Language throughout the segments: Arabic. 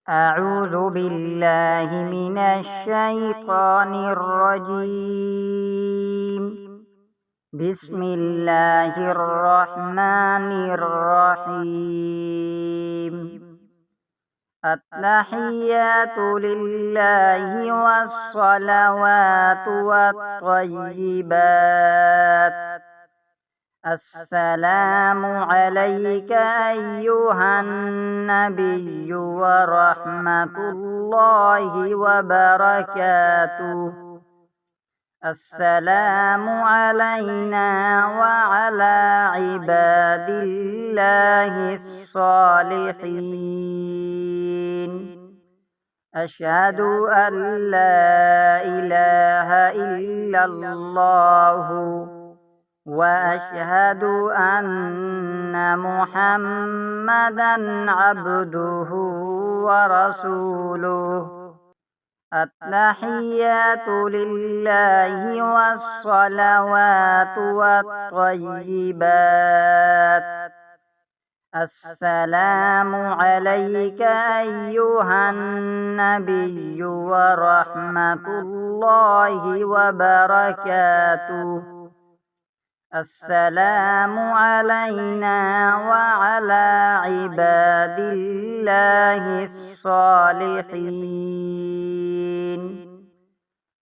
أعوذ بالله من الشيطان الرجيم. بسم الله الرحمن الرحيم. التحيات لله والصلوات والطيبات. السلام عليك أيها النبي ورحمة الله وبركاته. السلام علينا وعلى عباد الله الصالحين. أشهد أن لا إله إلا الله وأشهد أن محمدًا عبده ورسوله. التحيات لله والصلوات والطيبات. السلام عليك أيها النبي ورحمة الله وبركاته. السلام علينا وعلى عباد الله الصالحين.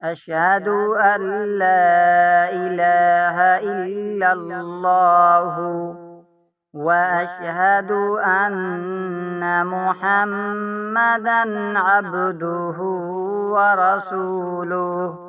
أشهد أن لا إله إلا الله وأشهد أن محمدًا عبده ورسوله.